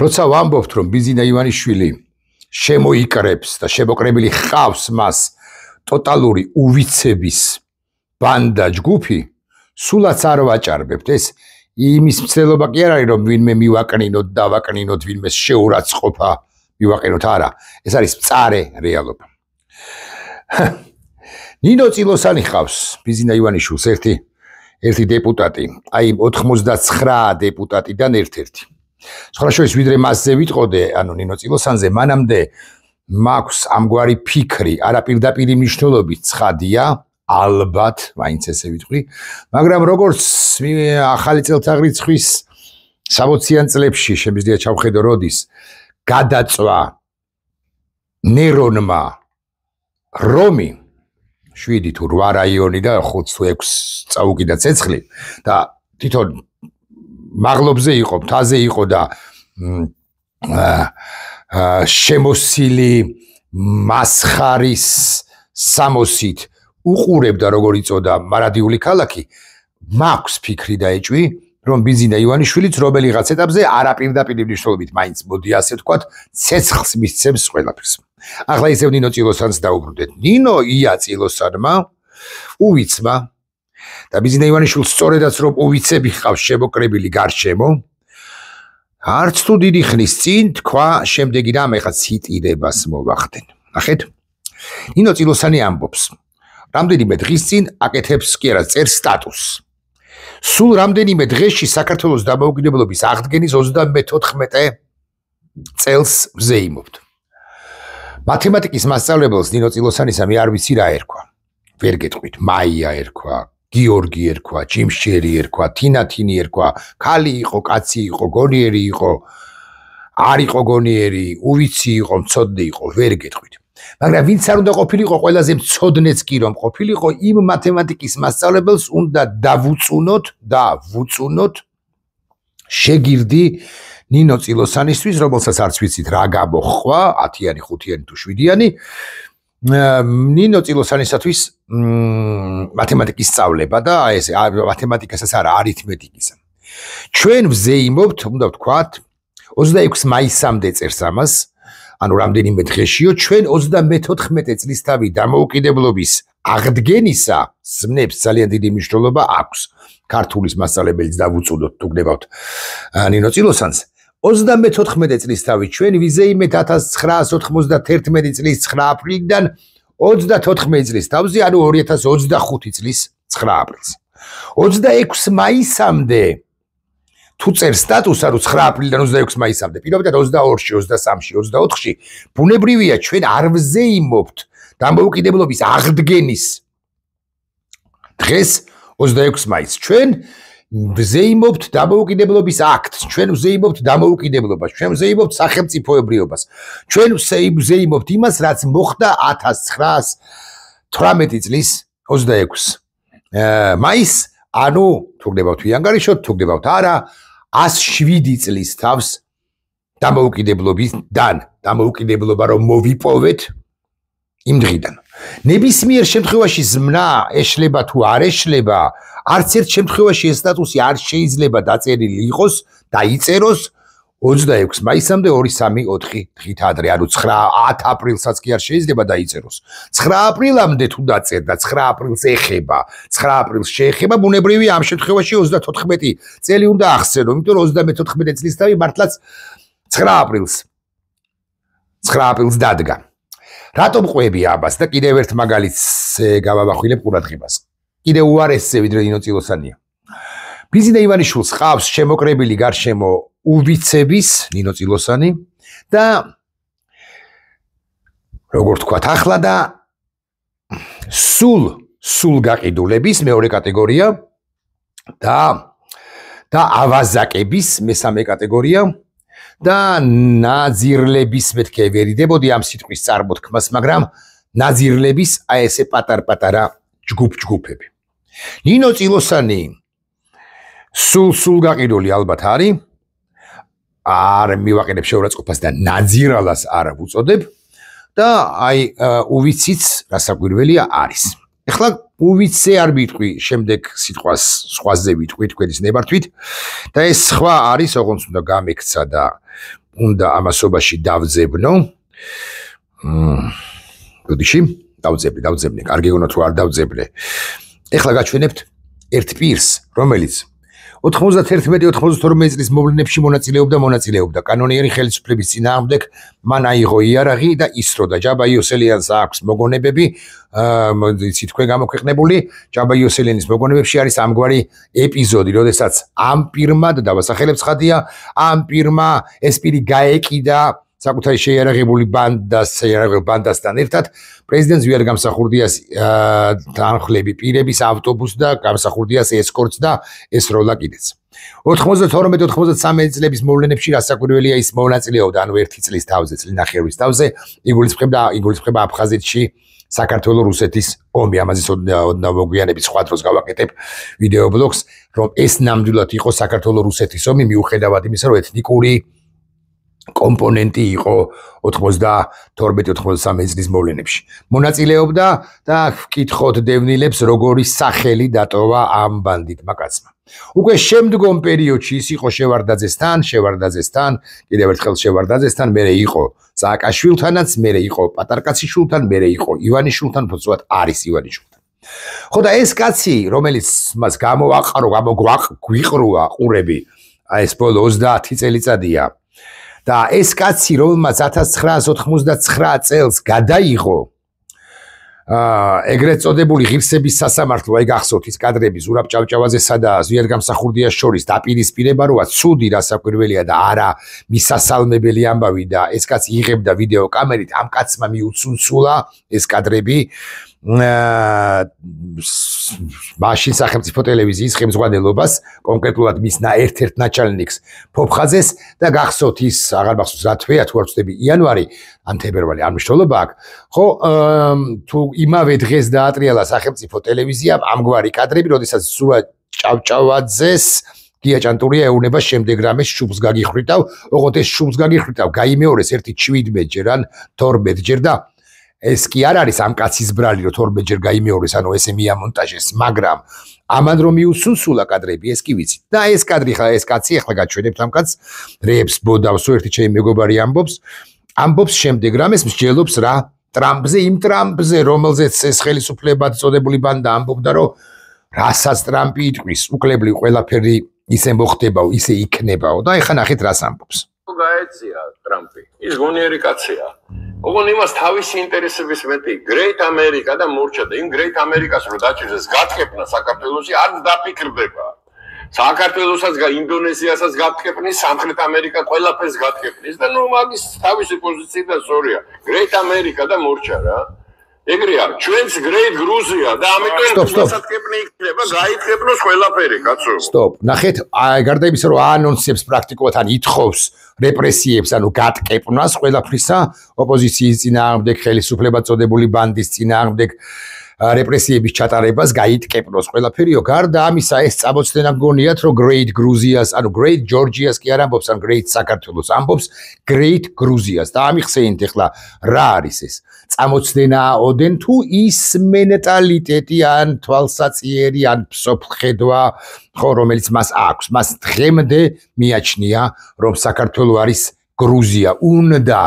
როცა ვამბობთ, რომ ბიზინა ივანიშვილი შემოიკრებს და შემოკრებილი ხავს მას ტოტალური უვიცების ბანდა ჯგუფი, სულაც არ ვაჭარბებთ. ეს იმის მცდელობა კი არ არის, რომ ვინმე მივაკნინოთ და ვაკნინოთ, ვინმე შეურაცხყოფა მივაყენოთ, არა. ეს არის მწარე რეალობა. ნინო წილოსანი ხავს ბიზინა ივანიშვილს ერთი დეპუტატი, აი 99 დეპუტატიდან ერთ-ერთი. სხვა შორის ვიდრე მასზე ვიტყოდე, ანუ ნინო წილოსანზე, მანამდე მაქვს ამგვარი ფიქრი, არაპირდაპირი მნიშვნელობით ცხადია, ალბათ, მაინც ესე ვიტყვი, მაგრამ როგორც ახალი წელთაღრიცხვის 60-იან წლებში შემიძლია ჩავხედო როდის გადაწვა ნერონმა რომი 7 თუ 8 რაიონი და 5 თუ 6 წაუკიდა ცეცხლი და თვითონ მაღლობზე იყო, მთაზე იყო და შემოსილი მასხარის სამოსით უყურებდა როგორ იწოდა მარადიული ქალაქი, მაქვს ფიქრი და ეჭვი, რომ ბიზინა ივანიშვილიც რომელიღაც ეტაპზე არაპირდაპირი მნიშვნელობით მაინც მოდი ასე ვთქვათ, ცეცხლს მისცემს ყველაფერს. ახლა ისევ ნინო წილოსანს დაუბრუნდეთ. ნინო ია წილოსანმა უვიცმა და ბიზინა ივანიშვილს სწორედაც რომ უვიცები ხავს შემოკრებილი გარშემო, არც თუ დიდი ხნის წინ თქვა შემდეგი რამ ეხლა ციტირებას მოვახდენ. ნახეთ. ნინო წილოსანი ამბობს, რამდენიმე დღის წინ აკეთებს კი არა წერს სტატუსს. სულ რამდენიმე დღეში საქართველოს დამოუკიდებლობის აღდგენის 34 წელს ვზეიმობთ. მათემატიკის მასწავლებელს ნინო წილოსანისა მე არ ვიცი რა ერქვა. ვერ გეტყვით, მაია ერქვა, გიორგი ერქვა, ჯიმშერი ერქვა, თინათინი ერქვა, ქალი იყო, კაცი იყო, გონიერი იყო, არ იყო გონიერი, უვიცი იყო, მცოდნე იყო, ვერ გეტყვით. მაგრამ ვინც არ უნდა ყოფილიყო, ყველაზე მცოდნეც კი რომ ყოფილიყო, იმ მათემატიკის მასწავლებელს უნდა დავუწუნოთ შეგირდი ნინო წილოსანისთვის, რომელსაც არც ვიცით რა გამოხვა, 10-იანი, 5-იანი თუ 7-იანი, ნინო წილოსანისათვის მათემატიკის სწავლება და ეს მათემატიკასაც არა, არითმეტიკისა. ჩვენ ვზეიმობთ, უნდა ვთქვათ, 26 მაისამდე წერს ამას, ანუ რამდენიმე დღეშიო, ჩვენ 34 წლისთავი დამოუკიდებლობის აღდგენისა ზმნებს ძალიან დიდი მნიშვნელობა აქვს. ქართულის მასწავლებელიც დავუწუდოთ, თუ გნებავთ ნინო წილოსანს. 34 წლისთავი ჩვენ ვიზეიმეთ 1991 წლის 9 აპრილიდან 34 წლის თავზე, ანუ 2025 წლის 9 აპრილს. 26 მაისამდე თუ წერს სტატუსს, ანუ 9 აპრილიდან 26 მაისამდე, პირობითად 22-ში, 23-ში, 24-ში, ბუნებრივია ჩვენ არ ვზეიმობთ დამოუკიდებლობის აღდგენის დღეს 26 მაისს. ჩვენ ვზეიმობთ დამოუკიდებლობის აქტს, ჩვენ ვზეიმობთ დამოუკიდებლობას, ჩვენ ვზეიმობთ სახელმწიფოებრიობას, ჩვენ ვზეიმობთ იმას, რაც მოხდა 1918 წლის 26 მაისს, ანუ თუ გნებავთ ვიანგარიშოთ, თუ გნებავთ არა, 107 წლის თავს დამოუკიდებლობიდან, დამოუკიდებლობა რომ მოვიპოვეთ იმ დღიდან. ნებისმიერ შემთხვევაში ზმნა ეშლება თუ არ ეშლება, არც ერთ შემთხვევაში ეს სტატუსი არ შეიძლება დაწერილი იყოს, დაიწეროს 26 მაისამდე 2-3-4 დღით ადრე, ანუ 9 აპრილსაც კი არ შეიძლება დაიწეროს. 9 აპრილამდე თუ დაწერდა, 9 აპრილს ეხება, 9 აპრილს შეეხება, ბუნებრივია ამ შემთხვევაში 34 წელი უნდა ახსენო, იმიტომ რომ 34 წლისთავი მართლაც 9 აპრილს დადგა. რატომ ყვები ამას და კიდევ ერთ მაგალითს გავავახვილებ ყურადღებას. კიდევ უარესზე ვიდრე ნინო წილოსანია. ბიზინა ივანიშვილს ყავს შემოკრებილი გარშემო უვიცების ნინო წილოსანი და როგორ თქვათ ახლა და სულ გაყიდულების მეორე კატეგორია და ავაზაკების მესამე კატეგორია და ნაძირლების მეთქე ვერ იდებოდი ამ სიტყვის წარმოთქმას, მაგრამ ნაძირლების აი ესე პატარ-პატარა ჯგუფები. ნინო წილოსანი სულ გაყიდული ალბათ არის, არ მივაყენებ შეურაცხყოფას და ნაძირალას არ ვუწოდებ და აი უვიციც რასაკვირველია არის. ეხლა უვიცე არ ვიტყვი შემდეგ სიტყვას სხვაზე ვიტყვი თქვენის ნებართვით და ეს სხვა არის ოღონდ უნდა გამექცა და უნდა ამასობაში დავძებნო ბოდიში დავძებნე კარგი გონო თუ არ დავძებნე ეხლა გაჩვენებთ ერთ პირს რომელიც 91-92 წლის მოვლენებში მონაწილეობდა კანონიერი ხელისუფლების წინააღმდეგ მან აიღო იარაღი და ისროდა ჯაბა იოსელიანს აქვს მოგონებები იცით თქვენ გამოქვეყნებული ჯაბა იოსელიანის მოგონებებში არის ამგვარი ეპიზოდი როდესაც ამ პირმა და დავასახელებ ცხადია ამ პირმა ეს პირი გაეკიდა საკუთარი შეიარაღებული ბანდასთან ერთად პრეზიდენტს ვიარ გამსახურდიას თანხლები პირების ავტობუსს და გამსახურდიას ესკორტს და ესროლა კიდეც 92-93 წლების მოვლენებში რასაკვირველია ის მონაწილეობდა ანუ ერთი წლის თავზე წლინახევრის თავზე იგულისხმება აფხაზეთში საქართველო-რუსეთის ომი ამაზე ოდნავ მოგვიანებით სხვა დროს გავაკეთებ ვიდეო ბლოგს რომ ეს ნამდვილად იყო საქართველო-რუსეთის ომი მიუხედავად იმისა რომ ეთნიკური კომპონენტი იყო 92-93 წლის მოვლენებში. მონაწილეობდა და ვკითხოთ დევნილებს როგორი სახელი დატოვა ამ ბანდიტმა კაცმა. უკვე შემდგომ პერიოდში ის იყო შევარდაძესთან, კიდევ ერთხელ შევარდაძესთან, მერე იყო სააკაშვილთანაც, მერე იყო პატარკაციშვილთან, მერე იყო ივანიშვილთან, თორსვათ არის ივანიშვილთან. ხო და ეს კაცი, რომელიც მას გვიყრუა ყურები, აი ეს ბოლო 30 წელიწადია და ეს კაცი რომელმაც 1989 წელს გადაიღო ეგრეთ წოდებული ღირსების სასამართლო აი გახსოვთ ის კადრები ზურაბ ჭავჭავაძესა და ზვიად გამსახურდიას შორის დაპირისპირება როა ცუდი რასაკვირველია და არა მისასალმებელი ამბავი და ეს კაცი იღებდა ვიდეო კამერით ამ კაცმა მიუცუნცულა ეს კადრები მაშინ სახელმწიფო ტელევიზიის ხელმძღვანელობას კონკრეტულად მის ერთ-ერთ ნაჩალნიკს ფოფხაძეს და გახსოვთ ის აღარ მახსოვს რა თვეა თუ არ ვწდები იანვარი ან თებერვალი არ მნიშვნელობა აქვს ხო თუ იმავე დღეს დაატრიალა სახელმწიფო ტელევიზიამ ამგვარი კადრები როდესაც ზურაბ ჭავჭავაძეს გია ჭანტურია ეუნება შემდეგ რამეს შუბს გაგიხრიტავ ოღონდ ეს შუბს გაგიხრიტავ გაიმეორეს ერთი 17 ჯერ ან 12 ჯერ და ეს კი არ არის ამ კაცის ბრალი რომ 12 ჯერ გაიმეორეს ანუ ესე მიამონტაჟეს მაგრამ ამან რომ მიუსუნსულა კადრები ეს კი ვიცით და ეს კადრი ხა ეს კაცი ახლა გაჩვენებთ ამ კაცს რეებს ბოდავსო ერთი ჩემი მეგობარი ამბობს შემდეგ რამეს მსჯელობს რა ტრამპზე იმ ტრამპზე რომელზეც ეს ხელისუფლებად წოდებული ბანდა ამბობდა რომ რასაც ტრამპი იტყვის უკლებლივ ყველაფერი ისე მოხდებაო ისე იქნებაო და ეხლა ნახეთ რას ამბობს გაეცია ტრამპი ის გონიერი კაცია ოღონდ იმას თავისი ინტერესების მეტი გრეიტ ამერიკა და მორჩა და იმ გრეიტ ამერიკას რო დაჭირდეს გატკეპნა საქართველოში არ დაფიქრდება საქართველოსაც ინდონეზიასაც გატკეპნის სამხრეთ ამერიკა ყველაფერს გატკეპნის და ნუ მაგის თავისი პოზიციიდან სწორია გრეიტ ამერიკა და მორჩა რა ეგრეა ჩვენს გრეიტ გრუზია და ამიტომ გასატკეპნი იქნება გაიტკეპნოს ყველაფერი კაცო სტოპ ნახეთ გარდა იმისა რომ აანონსებს პრაქტიკულად ან ითხოვს რეპრესიებს ანუ გატკეპნას ყველაფრისა ოპოზიციის წინააღმდეგ ხელისუფლებად წოდებული ბანდის წინააღმდეგ რეპრესიების ჩატარებას გაიტკეპნოს ყველაფერიო გარდა ამისა ეს წამოწდენა გონიათ რომ great Gruzias ანუ great Georgias კი არ ამბობს ან great საქართველოს ამბობს great Gruzias და ამიხსენით ახლა რა არის ეს წამოწდენა ოდენ თუ ის მენტალიტეტი ან თვალსაჩინო ან ფსოფხედვა ხო რომელიც მას აქვს მას დღემდე მიაჩნია რომ საქართველო არის გრუზია უნდა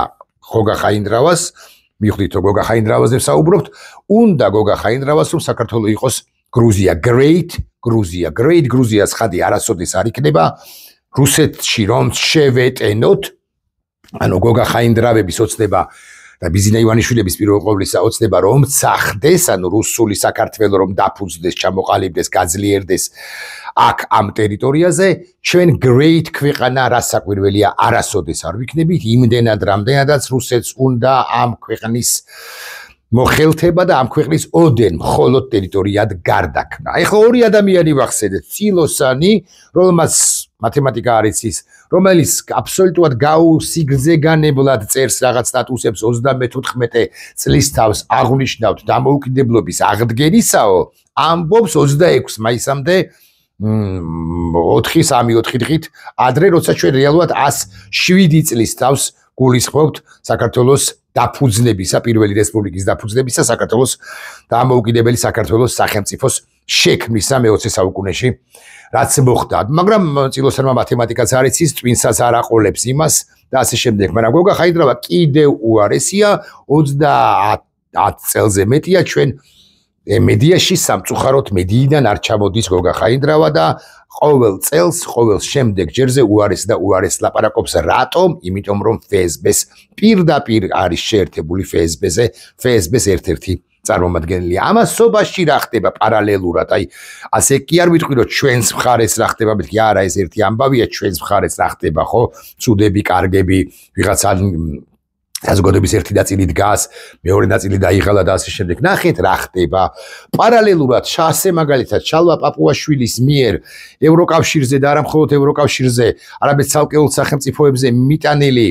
ხოგა ხაინდრავას მივხვდით რომ გოგა ხაინდრავაზე საუბრობთ უნდა გოგა ხაინდრავას რომ საქართველო იყოს გრუზია great Gruzias ხადი არასოდეს არ იქნება რუსეთში რომ შევეტენოთ ანუ გოგა ხაინდრავების ოცნება და ბიზინა ივანიშვილების პირველ ყოვლისა ოცნება რომ ცახდეს ანუ რუსული საქართველო რომ დაფუძნდეს ჩამოყალიბდეს გაძლიერდეს აქ ამ ტერიტორიაზე ჩვენ great ქვეყანა რასაკვირველია არასოდეს არ ვიქნებით იმდენად რამდენადაც რუსეთს უნდა ამ ქვეყნის მოხელთება და ამ ქვეყნის ოდენ მხოლოდ ტერიტორიად გარდაქმნა. ეხლა ორი ადამიანი ვახსენეთ, ცილოსანი, რომელმაც მათემატიკა არის ის, რომელიც აბსოლუტურად გაუსიგრძეგანებლად წერს რაღაც სტატუსებს 34 წლის თავს აღნიშნავთ დამოუკიდებლობის აღდგენისაო, ამბობს 26 მაისამდე 4 დღით ადრე, როცა ჩვენ რეალურად 107 წლის თავს გულისხმობთ საქართველოს დაფუძნებისა, პირველი რესპუბლიკის დაფუძნებისა, საქართველოს დამოუკიდებელი საქართველოს სახელმწიფოს შექმნისა მე-20 საუკუნეში, რაც მოხდა. მაგრამ წილოსანმა მათემატიკაც არ იცის, ტვინსაც არ აყოლებს იმას და ასე შემდეგ. მაგრამ გოგა ხაინდრავა კიდევ უარესია, 30 წელზე მეტია ჩვენ მედიაში სამწუხაროდ მედიიდან არ ჩამოდის გოგა ხაინდრავა და ყოველ წელს, ყოველ შემდეგ ჯერზე უარეს და უარეს ლაპარაკობს. რატომ? იმიტომ რომ FSB-ს პირდაპირ არის შეერთებული FSB-ზე, FSB-ს ერთ-ერთი წარმომადგენელია. ამასობაში რა ხდება პარალელურად? აი, ასე კი არ ვიტყვი რომ ჩვენს მხარეს რა ხდება, მეთქი არა, ეს ერთი ამბავია, ჩვენს მხარეს რა ხდება, ხო? ცუდები, კარგები, ვიღაცა საზოგადოების ერთი ნაწილი დგას, მეორე ნაწილი დაიღალა და ასე შემდეგ. ნახეთ რა ხდება. პარალელურად ასე მაგალითად შალვა პაპუაშვილის მიერ ევროკავშირზე და არა მხოლოდ ევროკავშირზე, არამედ ცალკეულ სახელმწიფოებზე მიტანილი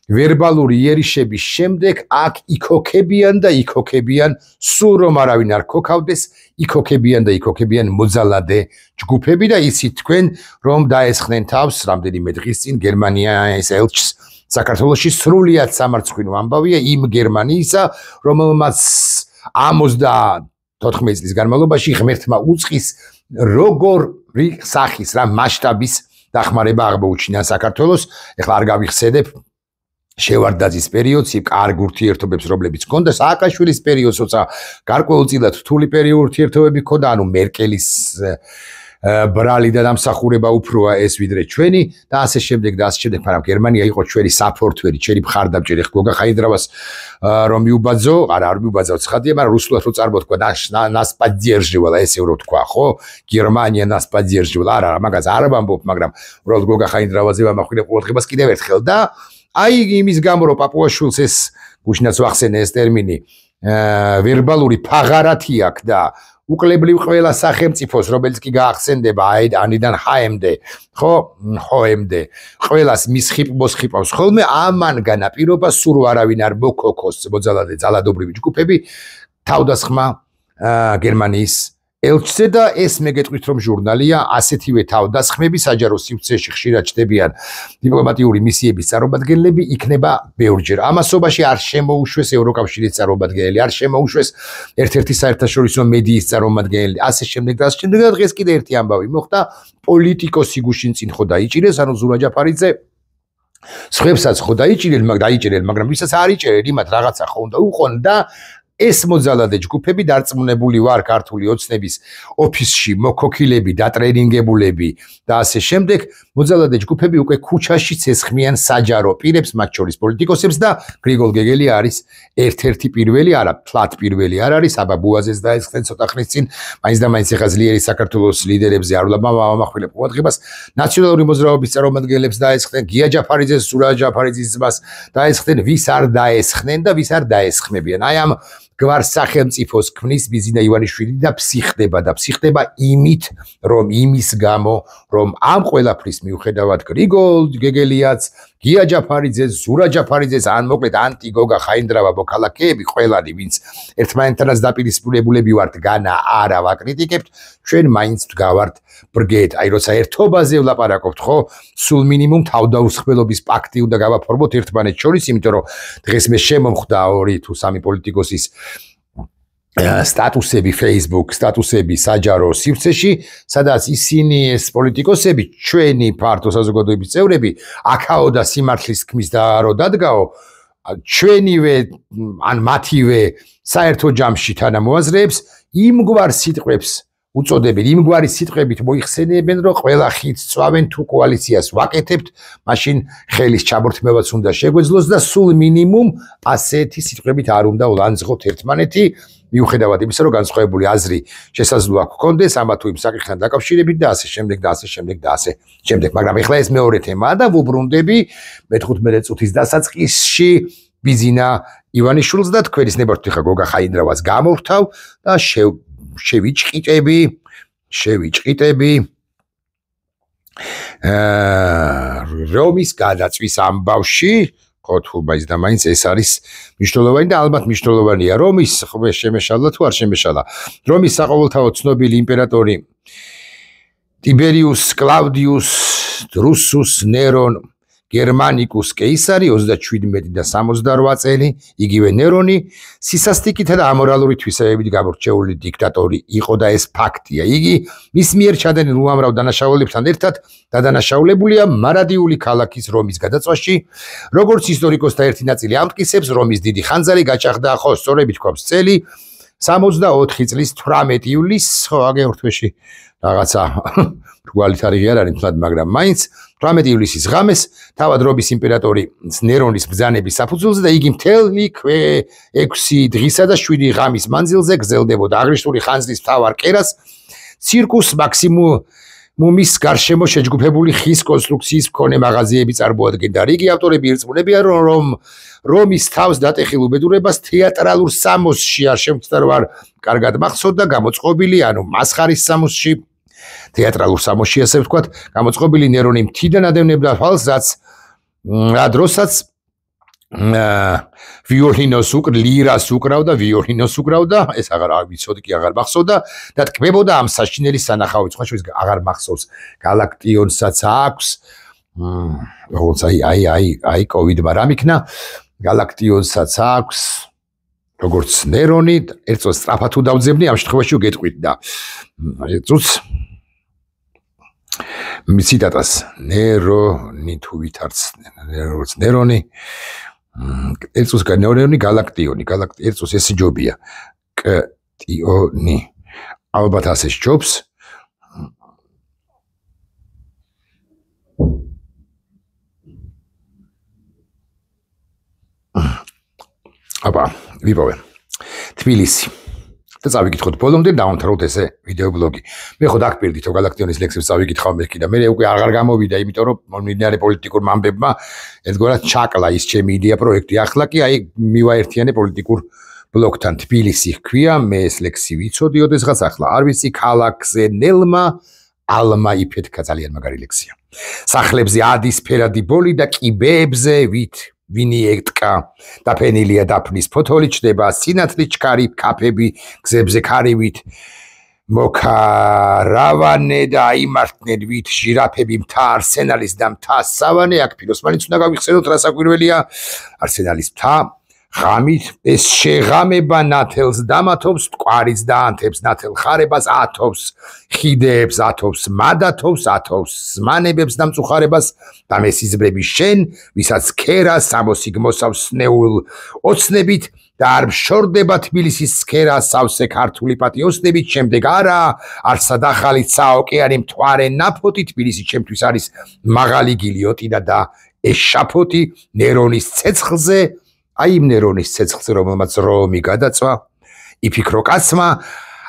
ვერბალური იერიშების შემდეგ აქ იქოქებიან და იქოქებიან, სულ რომ არავინ არ ქოქავდეს, იქოქებიან და იქოქებიან მოძალადე ჯგუფები და იცით თქვენ რომ დაესხნენ თავს რამდენიმე დღის წინ გერმანიის ელჩს საქართველოში სრულიად სამარცხვინო ამბავია იმ გერმანიისა, რომელმაც 54 წლის განმავლობაში ღმერთმა უწყის როგორი სახის რა მასშტაბის დახმარება აღმოუჩინა საქართველოს. ეხლა არ გავიხსენებ შევარდაძის პერიოდს, კარგ ურთიერთობებს რომლებიც ჰქონდა, სააკაშვილის პერიოდს, როცა გარკვეულწილად რთული ურთიერთობები ჰქონდა, ანუ მერკელის ბრალი და დამსახურება უფროა ეს ვიდრე ჩვენი და ასე შემდეგ და ასე შემდეგ, მაგრამ გერმანია იყო ჩვენი საფორთვერი, ჩვენი მხარდამჭერი. გოგა ხაინდრავას რომ მიუბაძო, არ მიუბაძო ცხადია, მაგრამ რუსულად რო წარმოთქვა, нас поддерживала, ესე რო თქვა, ხო? გერმანია нас поддерживала. არა, მაგას არ ვამბობ, მაგრამ უბრალოდ გოგა ხაინდრავაზე ვამახვილებ ყურადღებას კიდევ ერთხელ და აი იმის გამო რომ პაპუაშვილს ეს გუშინაც ვახსენე ეს ტერმინი ვერბალური ფაღარათი აქვს და უკლებლივ ყველა სახელმწიფოს, რომელიც კი გაახსენდება ანიდან ჰაემდე, ხო, ჰოემდე, ყველას მოსხიპავს ხოლმე ამან განაპირობა სულ არავინ არ მოქოქოს მოძალადე ძალადობრივი ჯგუფები თავდასხმა გერმანიის ელჩზე და ეს მე გეტყვით რომ ჟურნალია, ასეთივე თავდასხმები საჯარო სივრცეში ხშირად ჩდებიან დიპლომატიური მისიების წარმომადგენლები, იქნება ბევრჯერ. ამასობაში არ შემოუშვეს ევროკავშირის წარმომადგენელი, არ შემოუშვეს ერთ-ერთი საერთაშორისო მედიის წარმომადგენელი, ასე შემდეგ და ასე შემდეგ. დღეს კიდე ერთი ამბავი მოხდა, პოლიტიკოსი გუშინ წინ ხო დაიჭირეს, ანუ ზურა ჯაფარიძე სხვებსაც ხო დაიჭირել, მაგრამ ვისაც არ იჭერել, იმათ რაღაცა ხო უნდა უყონ და ეს მოძალადე ჯგუფები დარწმუნებული ვარ ქართული ოცნების ოფისში მოქოქილები, დატრენინგებულები და ასე შემდეგ მოძალადე ჯგუფები უკვე ქუჩაშიც ესხმიან საჯარო პირებს, მათ შორის პოლიტიკოსებს და გრიგოლ გეგელი არის ერთ-ერთი პირველი, არა, ფლატ პირველი არ არის, აბა ბუაზეს დაესხნენ ცოტა ხნის წინ, მაინც და მაინც ეხა ძლიერი საქართველოს ლიდერებზე არ ვამახვილებ ყურადღებას, ნაციონალური მოძრაობის წარმომადგენლებს დაესხნენ, გია ჯაფარიძეს, სურა ჯაფარიძის ძმას დაესხნენ, ვის არ დაესხნენ და ვის არ დაესხმებიან. აი ამ გვარ სახელმწიფოს ქმნის ბიზინა ივანიშვილი და ფსიხდება იმით, რომ იმის გამო, რომ ამ ყველაფრის მიუხედავად გრიგოლ გეგელიაც, გია ჯაფარიძე, ზურა ჯაფარიძეს, ან მოკლედ ანტიგოგა ხაინდრავა მოქალაქეები ყველანი, ვინც ერთმანეთთანაც დაპირისპირებულები ვართ, განა არა ვაკრიტიკებთ, ჩვენ მაინც ვდგავართ ბრგეთ. აი როცა ერთობაზე ვლაპარაკობთ, ხო? სულ მინიმუმ თავდაუსხმელობის პაქტი უნდა გავაფორმოთ ერთმანეთს შორის, იმიტომ რომ დღეს მე შემომხვდა 2 თუ 3 პოლიტიკოსის სტატუსები Facebook, სტატუსები საჯარო სივრცეში, სადაც ისინი ეს პოლიტიკოსები, ჩვენი ფართო საზოგადოების წევრები, აქაო და სიმართლის ქმის და რო დადგაო, ჩვენივე ან მათივე საერთო ჯამში თანამოაზრეებს იმგვარ სიტყვებს უწოდებენ, იმგვარი სიტყვებით მოიხსენიებენ, რომ ყველა ხით წვავენ თუ კოალიციას ვაკეთებთ, მაშინ ხელის ჩამორთმევაც უნდა შეგვეძლოს და სულ მინიმუმ ასეთი სიტყვებით არ უნდა ვლანძღოთ ერთმანეთი, მიუხედავად იმისა, რომ განსხვავებული აზრი შესაძლოა გქონდეს ამა თუ იმ საკითხთან დაკავშირებით და ასე შემდეგ და ასე შემდეგ და ასე შემდეგ. მაგრამ ეხლა ეს მეორე თემაა და ვუბრუნდები მე-15 წუთის დასაწყისში ბიზინა ივანიშვილს და თქვენის ნებართვით ხა გოგა ხაინდრავას გამოვთავ და შევიჭყიტები რომის გადაწვის ამბავში, ხო თუ მაინც და მაინც ეს არის მნიშვნელოვანი და ალბათ მნიშვნელოვანია რომის შემეშალა თუ არ შემეშალა. რომის საყოველთაო ცნობილი იმპერატორი ტიბერიუს კლავდიუს დრუსუს ნერონ გერმანიკუს კეისარი 37 და 68 წელი, იგივე ნერონი სისასტიკითა და ამორალური თვისებებით გამორჩეული დიქტატორი იყო და ეს ფაქტია. იგი მის მიერ ჩადენილ უამრავ დანაშაულებთან ერთად დადანაშაულებულია მარადიული ქალაქის რომის გადაწვაში, როგორც ისტორიკოსთა ერთი ნაწილი ამტკიცებს, რომის დიდი ხანძარი გაჭახდა, ხო, სწორებით გვაქვს წელი 64 წლის 18 ივლისს, ხო, აგერ თვეში რაღაცა რგვალით არ არის თლად, მაგრამ მაინც 18 ივლისის ღამეს თავად რომის იმპერატორი ნერონის ბრძანების საფუძველზე და იგი მთელი 6 დღისა და 7 ღამის მანძილზე გრძელდებოდა აღნიშნული ხანძრის მთავარ კერას ცირკუს მაქსიმუმის გარშემო შეჯგუფებული ხის კონსტრუქციის მქონე მაღაზიები წარმოადგენდა. რიგი ავტორები ირწმუნებიან, რომ რომის თავს დატეხილ უბედურებას თეატრალურ სამოსში არ შემწდარ კარგად მახსოვდა გამოწყობილი, ანუ მასხარის სამოსში თეატრალურ სამოსში ასე ვთქვათ, გამოწყობილი ნერონი მთიდან ადევნებდა თვალს, დროსაც ლირას უკრავდა, ვიოლინოს უკრავდა, ეს აღარ ვიცოდი კი აღარ მახსოვდა და ტკბებოდა ამ საშინელის სანახავი, სხვა შორის აღარ მახსოვს. გალაქტიონსაც აქვს, როგორც აი კოვიდმა რამ იქნა, გალაქტიონსაც აქვს, როგორც ნერონი, ერთ წუთს სწრაფად თუ დავძებნი, ამ შემთხვევაში გეტყვით და წუთს ციტატას ნერონი თუ ვითარც ნერონი ერთ წუთს ნერონი გალაქტიონი ერთ წუთს ეს ჯობია კტიონი ალბათ ასე ჯობს აბა ვიპოვე თბილისი და წავიკითხოთ ბოლომდე დავამთავროთ ესე ვიდეო ბლოგი. მე ხო დაგპირდით გალაქტიონის ლექსებს წავიკითხავ მე კიდე. მე უკვე აღარ გამოვიდა, იმიტომ რომ მომდინარე პოლიტიკურ მამბებმა ერთგვარად ჩაკლა ის ჩემი იდეა პროექტი. ახლა კი აი მივაერთიანე პოლიტიკურ ბლოგთან. თბილისი ჰქვია, მე ეს ლექსი ვიცოდი ოდესღაც, ახლა არ ვიცი. ქალაქზე ნელმა ალმა იფეთქა, ძალიან მაგარი ლექსია. სახლებზე ადის ფერადი ბოლი და კიბეებზე ვინი ეტკა დაფენილია დაფნის ფოთოლი ჩდება სინათლე ჩქარი კაფები გზებზე ქარივით მოკარავანე და აიმართნენ ვით ჟირაფები მთა არსენალის და მთა სავანე აქ ფიროსმანიც უნდა გავიხსენოთ რა საკვირველია არსენალის მთა ღამით ეს შეღამება ნათელს დამათობს მყარიც დაანთებს ნათელ ხარებას ათობს ხიდებს ათობს მადათობს ათობს ზმანებებს და მწუხარებას და მესიზმრები შენ ვისაც ქერა სამოსი გმოსავს ნეულ ოცნებით და არ მშორდება თბილისის ქერა სავსე ქართული პატიოსნებით შემდეგ არსად ახალიცა ოკეანი მთვარე ნაფოტი თბილისი ჩემთვის არის მაღალი გილიოტინა და ეშაფოტი ნერონის ცეცხლზე აი ნერონის ცეცხლზე რომელმაც რომი გადაწვა იფიქრო კაცმა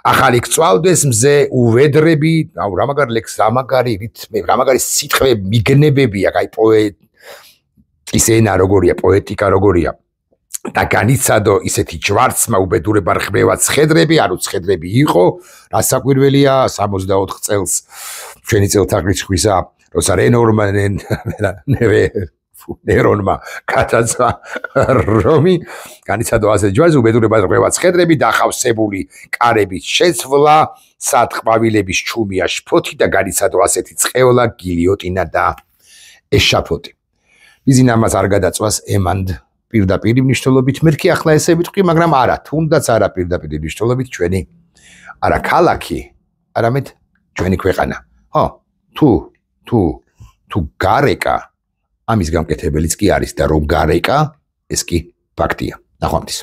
ახალი გწვავდეს მზე უვედრები აუ რა მაგარი ლექსი რა მაგარი რითმი რა მაგარი სიტყვები მიგნებებია აი პოეტის ენა როგორია პოეტიკა როგორია და განიცადო ისეთი ჯვარცმა უბედურება რხმევა ცხედრები ანუ ცხედრები იყო რა საკვირველია 64 წელს ჩვენი წელთაღრიცხვისა როცა ნერონმა გადაწვა რომი განიცადო ასე ჯვარს უბედურება რხმევა ცხედრები დახავსებული კარებით შეცვლა სატყვავილების ჩუმია შფოთი და განიცადო ასეთი წყეოლა გილიოტინა და ეშაფოტი ბიზინამას არ გადაწვას ემანდ პირდაპირ მნიშვნელობით მერქი ახლა ესე ვიტყვი მაგრამ არა თუნდაც არა პირდაპირ მნიშვნელობით ჩვენი არა ქალაქი არამედ ჩვენი ქვეყანა ხო თუ გარეკა ამის გამკეთებელიც კი არის და რომ გარეკა ეს კი ფაქტია ნახვამდის